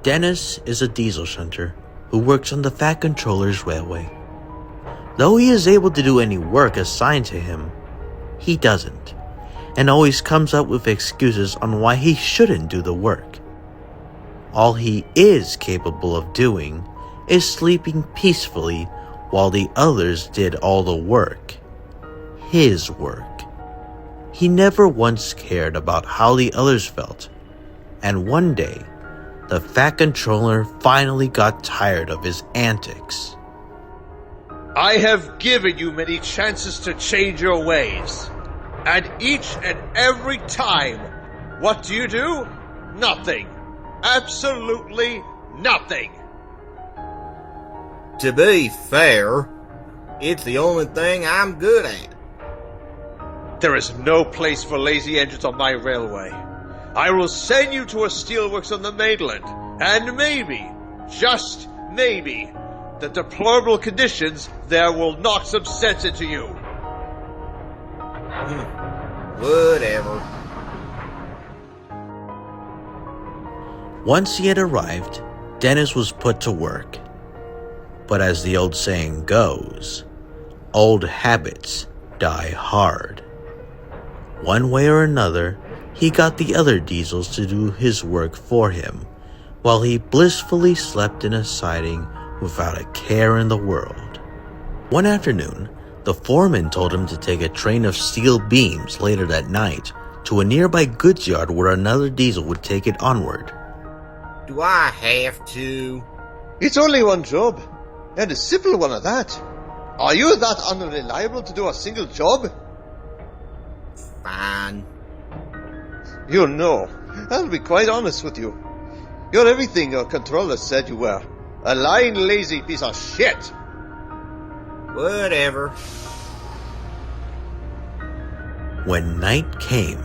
Dennis is a diesel shunter who works on the Fat Controller's railway. Though he is able to do any work assigned to him, he doesn't, and always comes up with excuses on why he shouldn't do the work. All he is capable of doing is sleeping peacefully while the others did all the work. His work. He never once cared about how the others felt, and one day, the Fat Controller finally got tired of his antics. I have given you many chances to change your ways, and each and every time, what do? Nothing. Absolutely nothing. To be fair, it's the only thing I'm good at. There is no place for lazy engines on my railway. I will send you to a steelworks on the mainland, and maybe, just maybe, the deplorable conditions there will knock some sense into you. Whatever. Once he had arrived, Dennis was put to work. But as the old saying goes, old habits die hard. One way or another, he got the other diesels to do his work for him, while he blissfully slept in a siding without a care in the world. One afternoon, the foreman told him to take a train of steel beams later that night to a nearby goods yard where another diesel would take it onward. Do I have to? It's only one job, and a simple one at that. Are you that unreliable to do a single job? Fine. You know, I'll be quite honest with you. You're everything your controller said you were. A lying, lazy piece of shit. Whatever. When night came,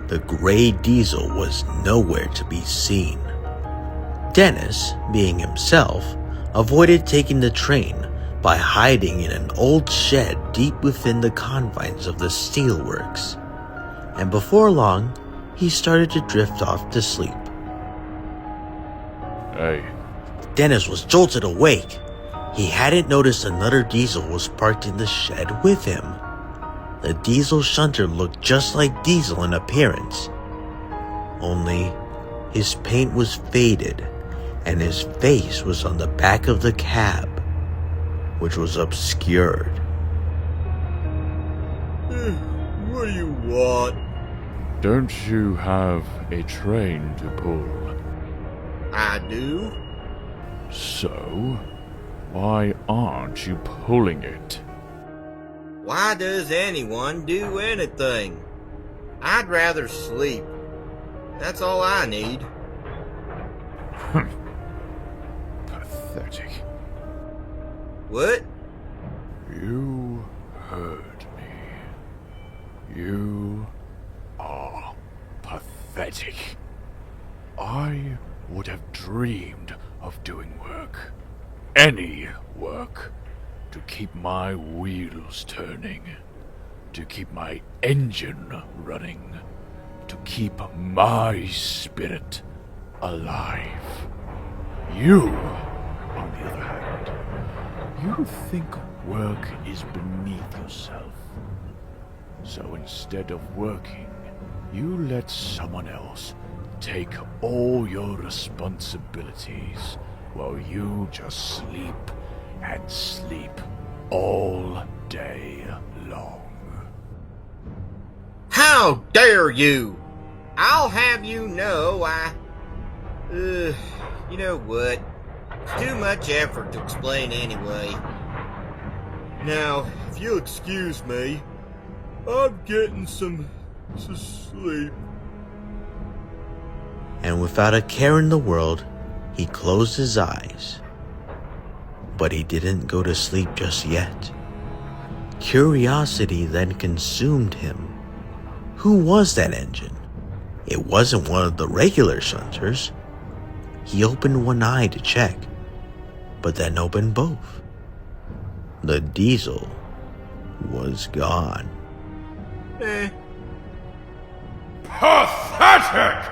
the gray diesel was nowhere to be seen. Dennis, being himself, avoided taking the train by hiding in an old shed deep within the confines of the steelworks. And before long, he started to drift off to sleep. Hey. Dennis was jolted awake. He hadn't noticed another diesel was parked in the shed with him. The diesel shunter looked just like Diesel in appearance. Only, his paint was faded, and his face was on the back of the cab, which was obscured. What do you want? Don't you have a train to pull? I do? So, why aren't you pulling it? Why does anyone do anything? I'd rather sleep. That's all I need. Pathetic. What? You heard me. You are pathetic. I would have dreamed of doing work. Any work. To keep my wheels turning. To keep my engine running. To keep my spirit alive. You, on the other hand, you think work is beneath yourself. So instead of working, you let someone else take all your responsibilities while you just sleep and sleep all day long. How dare you! I'll have you know you know what? It's too much effort to explain anyway. Now, if you'll excuse me, I'm getting some sleep. And without a care in the world, he closed his eyes. But he didn't go to sleep just yet. Curiosity then consumed him. Who was that engine? It wasn't one of the regular shunters. He opened one eye to check, but then opened both. The diesel was gone. Pathetic!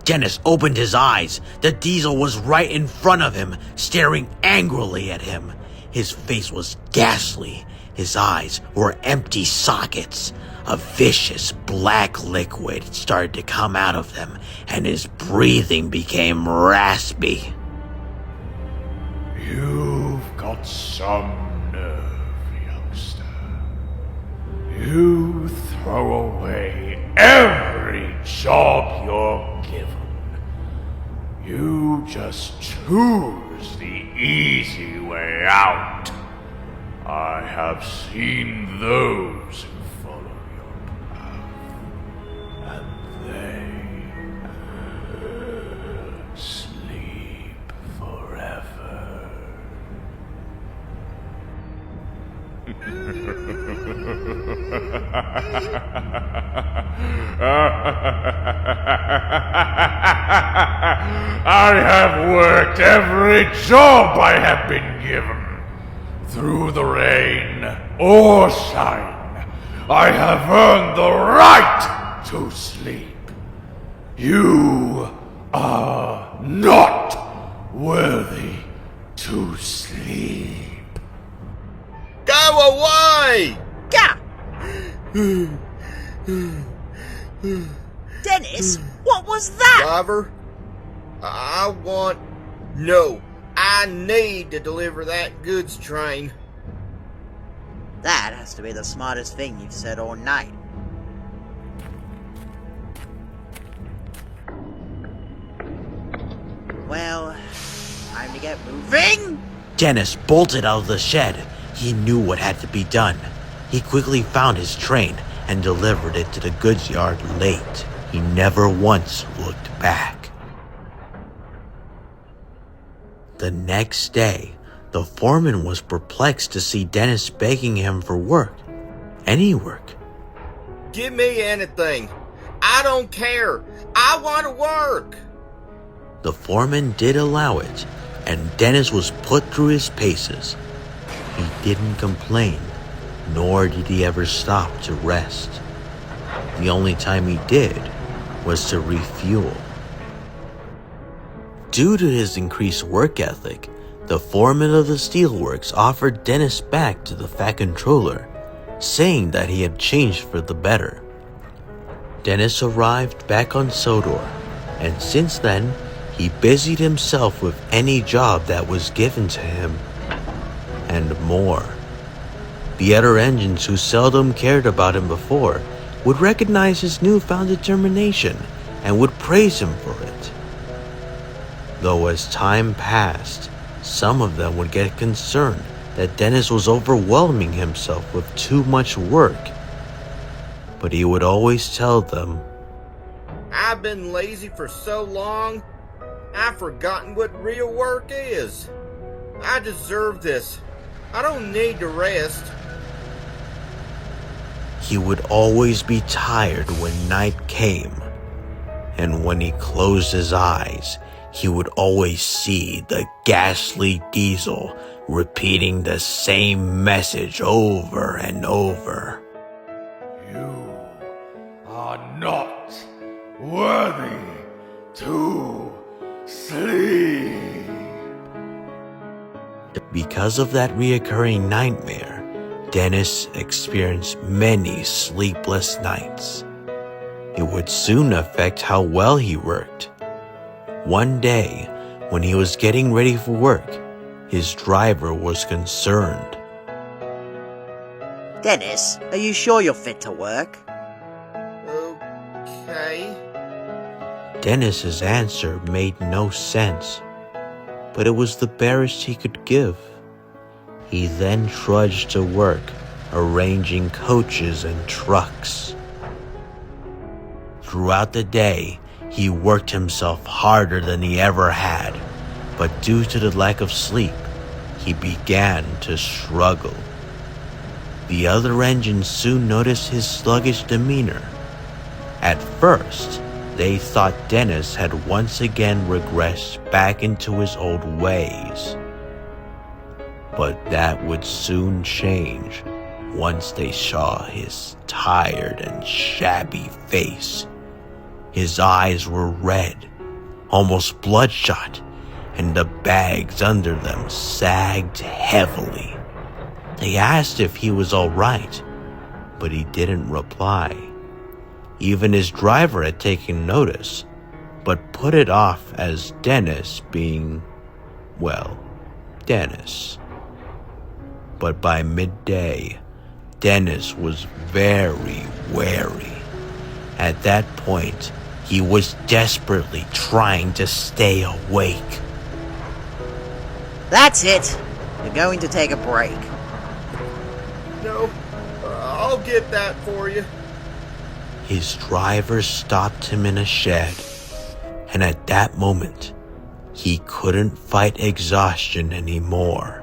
Dennis opened his eyes. The diesel was right in front of him, staring angrily at him. His face was ghastly. His eyes were empty sockets. A vicious black liquid started to come out of them, and his breathing became raspy. You've got some nerve, youngster. You throw away every job you're given. You just choose the easy way out. I have seen those who follow your path, and they sleep forever. I have worked every job I have been given. Through the rain or shine, I have earned the right to sleep. You are not worthy to sleep. Go away! Gah! Dennis, what was that? Driver, I need to deliver that goods train. That has to be the smartest thing you've said all night. Well, time to get moving? Dennis bolted out of the shed. He knew what had to be done. He quickly found his train and delivered it to the goods yard late. He never once looked back. The next day, the foreman was perplexed to see Dennis begging him for work. Any work. Give me anything. I don't care. I want to work. The foreman did allow it, and Dennis was put through his paces. He didn't complain, nor did he ever stop to rest. The only time he did was to refuel. Due to his increased work ethic, the foreman of the steelworks offered Dennis back to the Fat Controller, saying that he had changed for the better. Dennis arrived back on Sodor, and since then, he busied himself with any job that was given to him, and more. The other engines who seldom cared about him before would recognize his newfound determination and would praise him for it. Though as time passed, some of them would get concerned that Dennis was overwhelming himself with too much work. But he would always tell them, I've been lazy for so long, I've forgotten what real work is. I deserve this. I don't need to rest. He would always be tired when night came, and when he closed his eyes, he would always see the ghastly diesel repeating the same message over and over. You are not worthy to sleep. Because of that reoccurring nightmare, Dennis experienced many sleepless nights. It would soon affect how well he worked. One day, when he was getting ready for work, his driver was concerned. Dennis, are you sure you're fit to work? Okay. Dennis's answer made no sense, but it was the barest he could give. He then trudged to work, arranging coaches and trucks. Throughout the day, he worked himself harder than he ever had, but due to the lack of sleep, he began to struggle. The other engines soon noticed his sluggish demeanor. At first, they thought Dennis had once again regressed back into his old ways. But that would soon change once they saw his tired and shabby face. His eyes were red, almost bloodshot, and the bags under them sagged heavily. They asked if he was all right, but he didn't reply. Even his driver had taken notice, but put it off as Dennis being, well, Dennis. But by midday, Dennis was very wary. At that point, he was desperately trying to stay awake. That's it. You're going to take a break. No, I'll get that for you. His driver stopped him in a shed, and at that moment, he couldn't fight exhaustion anymore,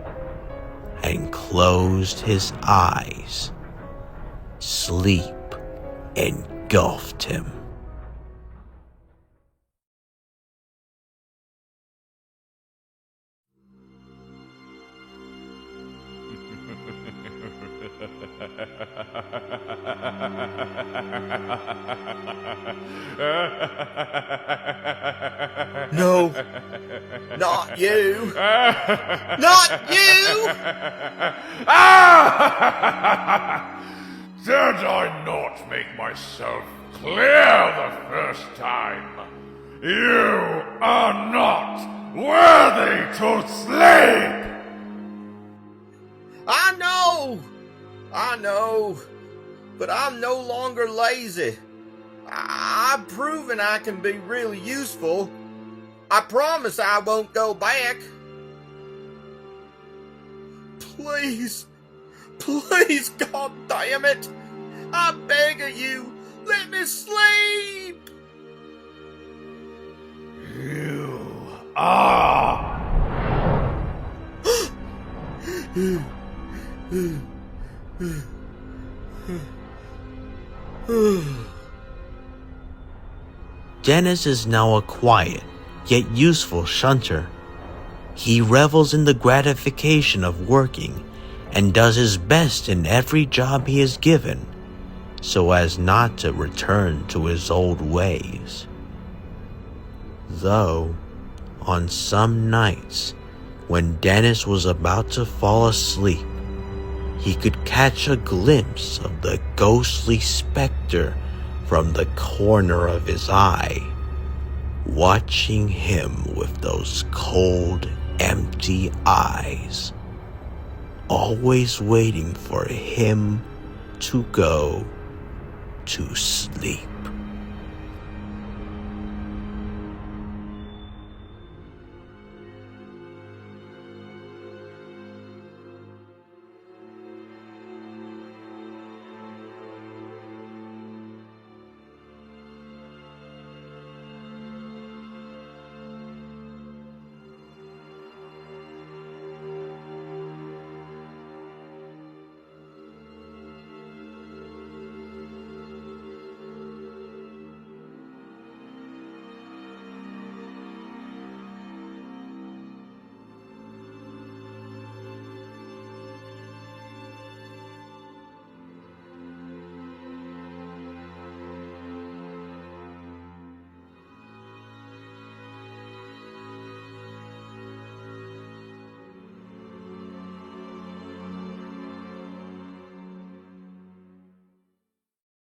and closed his eyes. Sleep engulfed him. No, not you. Not you! Did I not make myself clear the first time? You are not worthy to sleep! I know, but I'm no longer lazy. I've proven I can be really useful. I promise I won't go back. Please, God damn it! I beg of you, let me sleep! You are... Dennis is now a quiet, yet useful shunter. He revels in the gratification of working and does his best in every job he is given, so as not to return to his old ways. Though, on some nights, when Dennis was about to fall asleep, he could catch a glimpse of the ghostly specter from the corner of his eye, watching him with those cold, empty eyes, always waiting for him to go to sleep.